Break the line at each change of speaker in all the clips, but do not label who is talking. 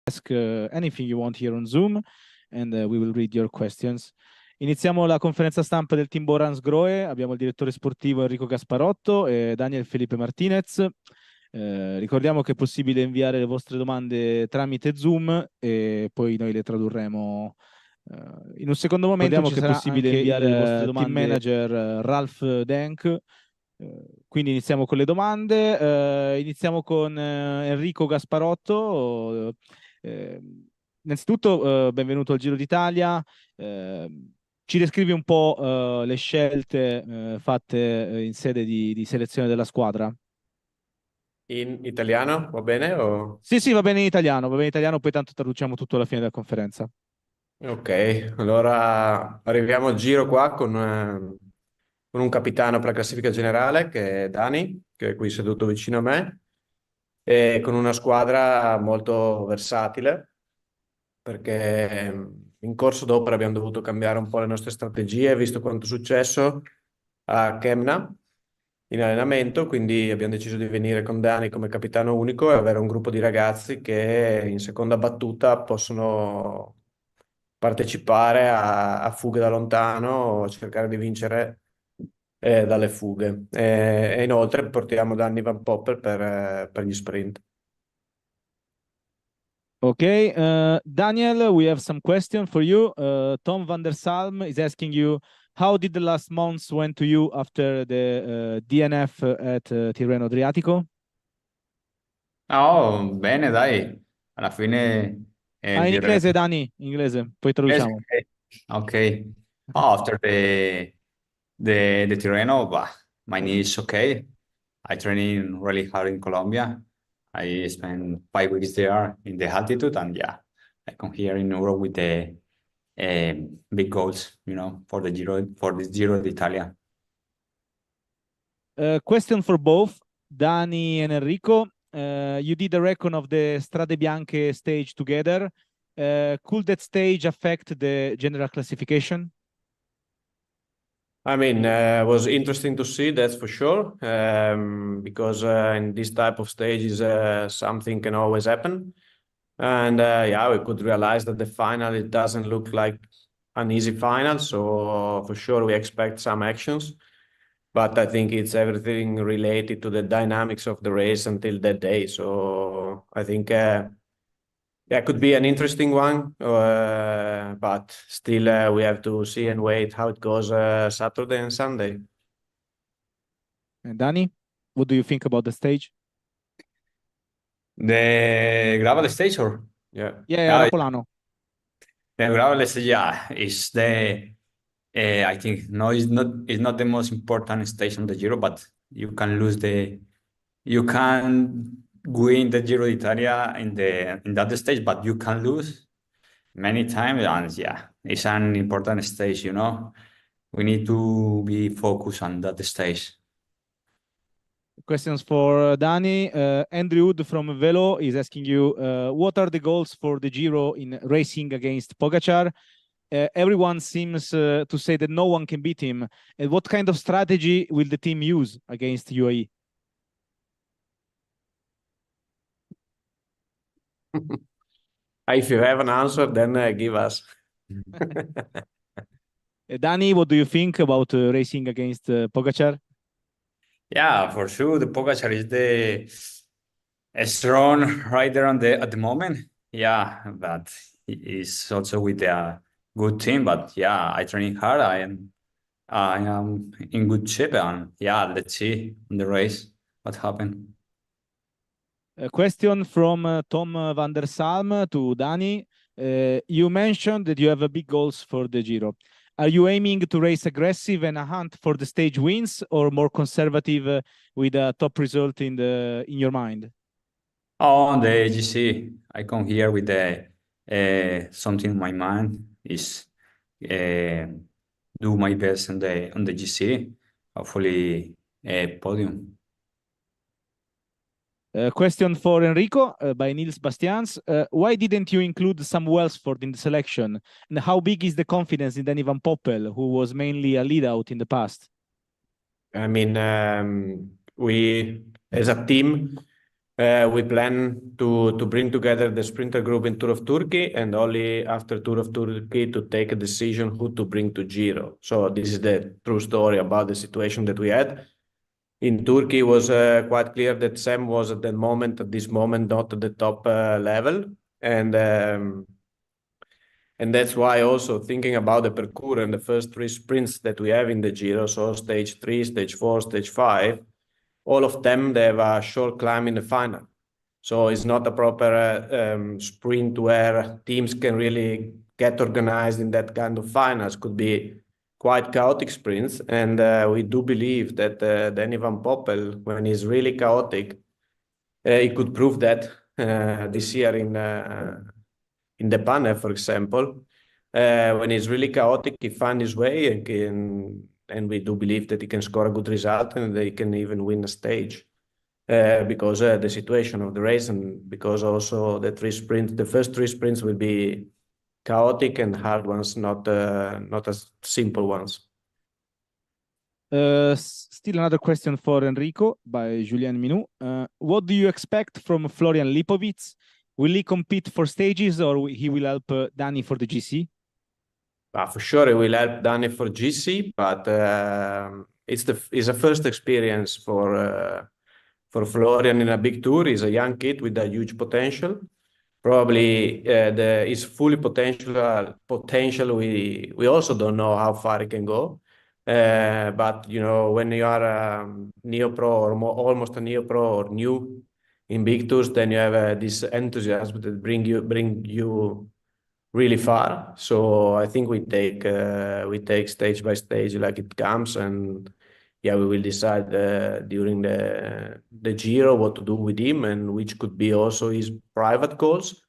ask anything you want here on Zoom, and we will read your questions. Iniziamo la conferenza stampa del team BORA HANSGROHE. Abbiamo il direttore sportivo Enrico Gasparotto e Daniel Felipe Martinez. Ricordiamo che è possibile inviare le vostre domande tramite Zoom e poi noi le tradurremo. In un secondo momento ci sarà possibile inviare le vostre domande. Team manager Ralph Denk. Quindi iniziamo con le domande. Iniziamo con Enrico Gasparotto. Innanzitutto, benvenuto al Giro d'Italia. Ci descrivi un po' le scelte fatte in sede di selezione della squadra?
In italiano va bene? O...
Sì, va bene in italiano, poi tanto traduciamo tutto alla fine della conferenza.
Ok, allora arriviamo al giro qua con un capitano per la classifica generale che è Dani, che è qui seduto vicino a me, e con una squadra molto versatile, perché in corso d'opera abbiamo dovuto cambiare un po' le nostre strategie, visto quanto è successo a Kemna in allenamento, quindi abbiamo deciso di venire con Dani come capitano unico e avere un gruppo di ragazzi che in seconda battuta possono partecipare a fughe da lontano o cercare di vincere dalle fughe. E inoltre portiamo Danny Van Poppel per gli sprint.
Okay, Daniel, we have some question for you. Tom van der Salm is asking you, how did the last months went to you after the DNF at Tirreno Adriatico?
Oh, bene, dai. Alla fine
In
direi...
inglese, Dani, in inglese, poi traduciamo.
Ok. Oh, after the Tirreno, my knee is okay. I training really hard in Colombia. I spent 5 weeks there in the altitude, and yeah, I come here in Europe with the big goals, for the Giro, for this Giro d'Italia.
Question for both Dani and Enrico. You did a reckon of the Strade Bianche stage together. Could that stage affect the general classification?
I mean, it was interesting to see, that's for sure, because in this type of stages, something can always happen. And yeah, we could realize that the final, it doesn't look like an easy final. So for sure, we expect some actions. But I think it's everything related to the dynamics of the race until that day. So I think yeah, could be an interesting one, but still we have to see and wait how it goes Saturday and Sunday.
And Dani, what do you think about the stage?
The gravel stage, or?
Yeah,
Rapolano.
The gravel stage, yeah, is the I think no, it's not the most important stage on the Giro, but you can win the Giro d'Italia in that stage, but you can lose many times, and yeah, it's an important stage. We need to be focused on that stage.
Questions for Dani. Andrew Wood from Velo is asking you, what are the goals for the Giro in racing against Pogacar? Everyone seems to say that no one can beat him. And what kind of strategy will the team use against UAE?
If you have an answer, then give us.
Dani, what do you think about racing against Pogacar?
Yeah, for sure. The Pogacar is a strong rider at the moment. Yeah, but he is also with a good team. But yeah, I training hard. I am in good shape, and yeah, let's see in the race what happened.
A question from Tom van der Salm to Dani. You mentioned that you have big goals for the Giro. Are you aiming to race aggressive and a hunt for the stage wins, or more conservative with a top result in your mind?
Oh, on the GC, I come here with something in my mind is do my best on the GC, hopefully a podium.
Question for Enrico by Nils Bastians. Why didn't you include Sam Welsford in the selection? And how big is the confidence in Danny Van Poppel, who was mainly a lead out in the past?
I mean, we as a team We plan to bring together the sprinter group in Tour of Turkey, and only after Tour of Turkey to take a decision who to bring to Giro. So this is the true story about the situation that we had. In Turkey, it was quite clear that Sam was at this moment, not at the top level, and that's why also thinking about the parcours and the first three sprints that we have in the Giro, so stage 3, stage 4, stage 5, all of them, they have a short climb in the final. So it's not a proper sprint where teams can really get organized in that kind of finals. Could be quite chaotic sprints. And we do believe that Danny Van Poppel, when he's really chaotic, he could prove that this year in the panel, for example. When he's really chaotic, he finds his way and we do believe that he can score a good result and they can even win a stage. Because the situation of the race and because also the first three sprints will be chaotic and hard ones, not as simple ones.
Still another question for Enrico by Julien Minou. What do you expect from Florian Lipovic? Will he compete for stages or he will help Danny for the GC?
For sure, he will help Danny for GC, but it's a first experience for Florian in a big tour. He's a young kid with a huge potential. Probably his fully potential. We also don't know how far he can go. But when you are a neo pro or almost a neo pro or new in big tours, then you have this enthusiasm that bring you really far. So I think we take stage by stage like it comes, and yeah, we will decide during the Giro what to do with him and which could be also his private goals.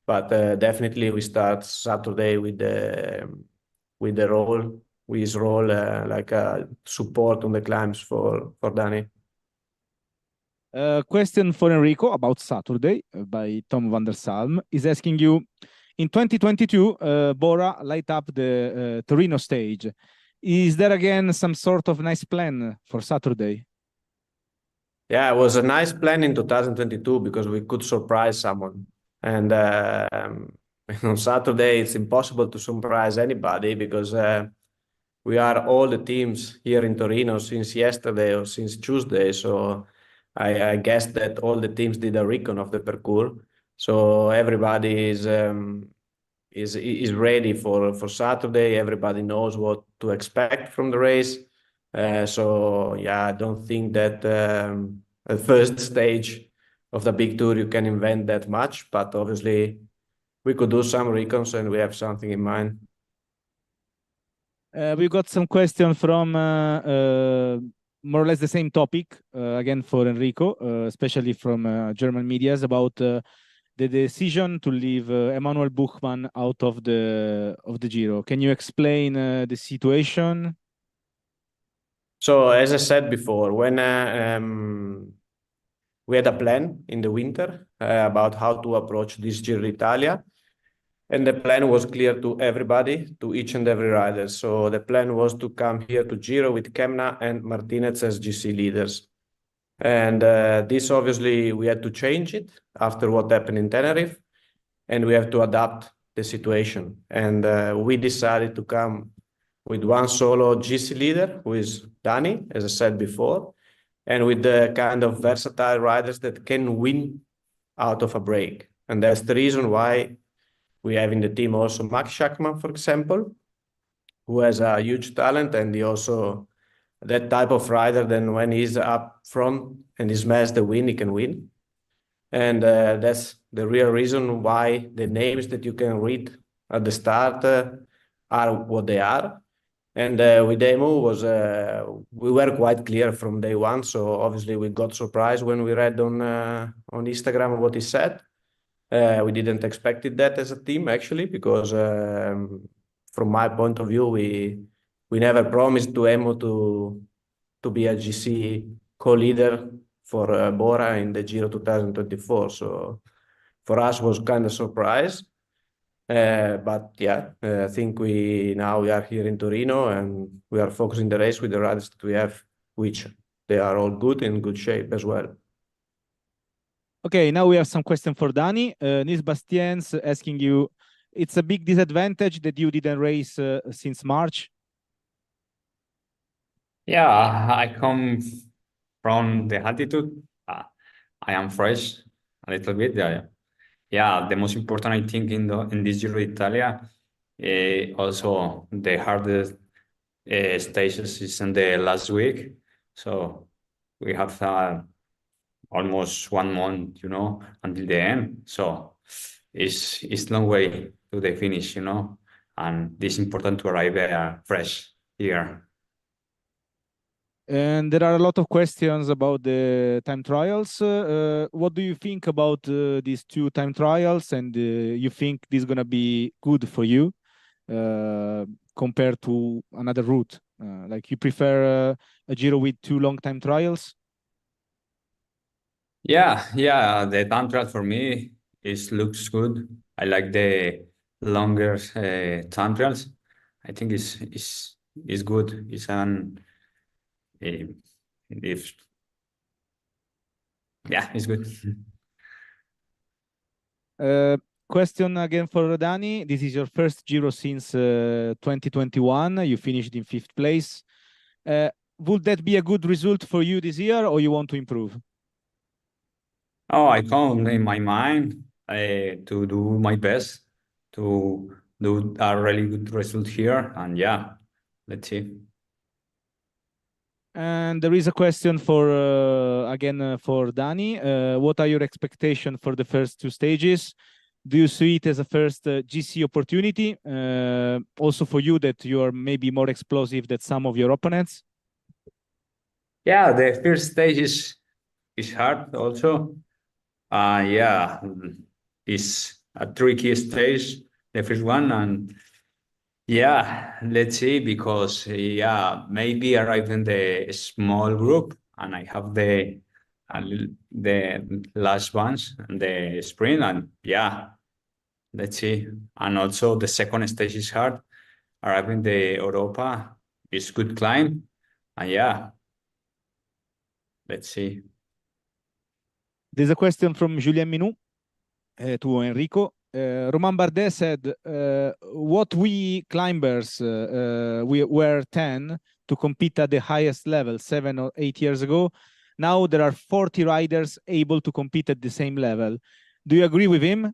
But definitely we start Saturday with his role like a support on the climbs for Danny.
Question for Enrico about Saturday by Tom van der Salm is asking you, in 2022, Bora light up the Torino stage. Is there again some sort of nice plan for Saturday?
Yeah, it was a nice plan in 2022 because we could surprise someone. And on Saturday, it's impossible to surprise anybody because we are all the teams here in Torino since yesterday or since Tuesday. So I guess that all the teams did a recon of the parcours. So everybody is ready for Saturday. Everybody knows what to expect from the race. So yeah, I don't think that at first stage of the big tour you can invent that much, but obviously we could do some recons and we have something in mind.
We got some questions from more or less the same topic, again for Enrico, especially from German medias about the decision to leave Emanuel Buchmann out of the Giro. Can you explain the situation?
So as I said before, when we had a plan in the winter about how to approach this Giro d'Italia, and the plan was clear to everybody, to each and every rider. So the plan was to come here to Giro with Kemna and Martinez as GC leaders. And this obviously we had to change it after what happened in Tenerife, and we have to adapt the situation. And we decided to come with one solo GC leader, who is Dani, as I said before, and with the kind of versatile riders that can win out of a break. And that's the reason why we have in the team also Max Schachmann, for example, who has a huge talent, and he also that type of rider, then when he's up front and he smashes the win, he can win. And that's the real reason why the names that you can read at the start are what they are. And with Emu we were quite clear from day one. So obviously we got surprised when we read on Instagram what he said. We didn't expect that as a team actually, because from my point of view, we never promised to Emu to be a GC co-leader for Bora in the Giro 2024. So for us was kind of surprise. But yeah, I think we are here in Torino and we are focusing the race with the riders that we have, which they are all good in good shape as well.
We got some question from Max Schachmann. Is asking you, in 2022, Bora light up the Torino stage. Is there again some sort of nice plan for Saturday?
So
Okay, now we have some question for Dani. Nils Bastien's asking you, it's a big disadvantage that you didn't race since March.
Yeah, I come from the altitude. I am fresh a little bit. Yeah, yeah. The most important, I think, in this Giro d'Italia, also the hardest stages is in the last week. So we have almost 1 month, until the end. So it's long way to the finish, and it's important to arrive fresh here.
And there are a lot of questions about the time trials. What do you think about these two time trials? And you think this is going to be good for you compared to another route? Like you prefer a Giro with two long time trials?
Yeah. The time trial for me looks good. I like the longer time trials. I think it's good. Eh, if yeah, it's good.
Question again for Dani. This is your first Giro since 2021. You finished in 5th place. Would that be a good result for you this year, or you want to improve?
Oh, I come in my mind to do my best to do a really good result here, and yeah, let's see.
And there is a question for again for Dani. What are your expectations for the first two stages? Do you see it as a first GC opportunity? Also for you that you are maybe more explosive than some of your opponents?
Yeah, the first stage is hard also. Yeah, it's a tricky stage, the first one, and yeah, let's see, because yeah, maybe arrive in the small group, and I have the last ones and the sprint, and yeah, let's see. And also the second stage is hard. Arriving the Europa is good climb, and yeah, let's see.
There's a question from Julien Minou to Enrico. Roman Bardet said, what we climbers, we were 10 to compete at the highest level 7 or 8 years ago. Now there are 40 riders able to compete at the same level. Do you agree with him?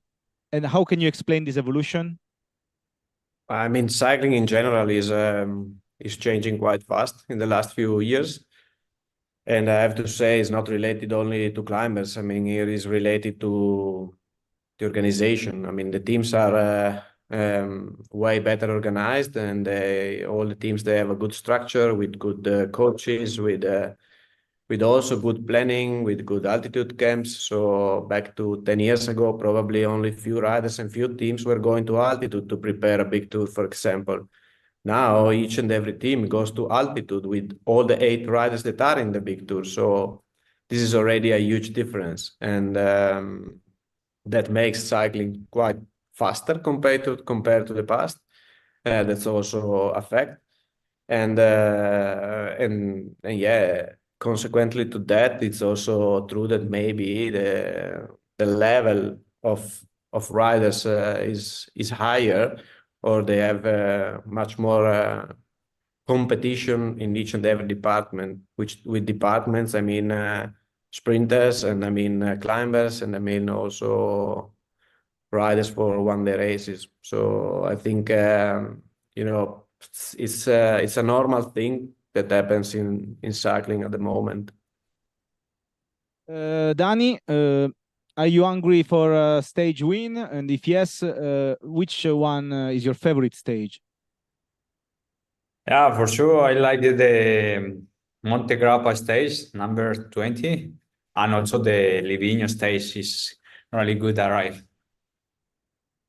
And how can you explain this evolution?
I mean, cycling in general is changing quite fast in the last few years. And I have to say, it's not related only to climbers. I mean, it is related to the organization. I mean, the teams are way better organized, and all the teams, they have a good structure with good coaches, with also good planning, with good altitude camps. So back to 10 years ago, probably only few riders and few teams were going to altitude to prepare a big tour, for example. Now each and every team goes to altitude with all the 8 riders that are in the big tour. So this is already a huge difference, and that makes cycling quite faster compared to the past. That's also a fact, and yeah, consequently to that, it's also true that maybe the level of riders is higher, or they have much more competition in each and every department. Which with departments, I mean sprinters, and I mean climbers, and I mean also riders for one-day races. So I think it's a normal thing that happens in cycling at the moment.
Dani, are you hungry for a stage win? And if yes, which one is your favorite stage?
Yeah, for sure. I like the Monte Grappa stage, number 20, and also the Livigno stage is really good arrive.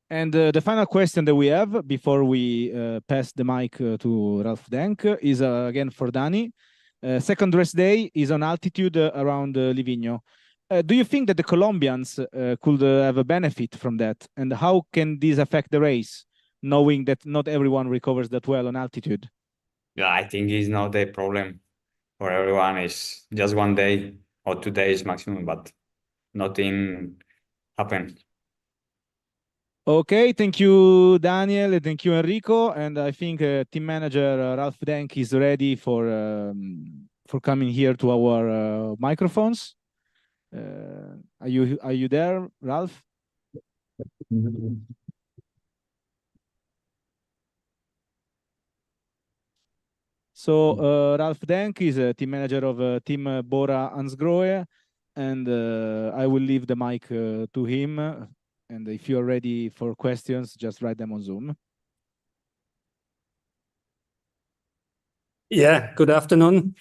And the final question that we have before we pass the mic to Ralph Denk is again for Dani. Second race day is on altitude around Livigno. Do you think that the Colombians could have a benefit from that? And how can this affect the race, knowing that not everyone recovers that well on altitude?
Yeah, I think it's not the problem for everyone. It's just 1 day or 2 days maximum, but nothing happened.
Okay, thank you, Daniel, and thank you, Enrico. And I think team manager Ralph Denk is ready for coming here to our microphones. Are you there, Ralph? So Ralph Denk is a team manager of team BORA HANSGROHE, and I will leave the mic to him. And if you're ready for questions, just write them on Zoom.
Yeah, good afternoon.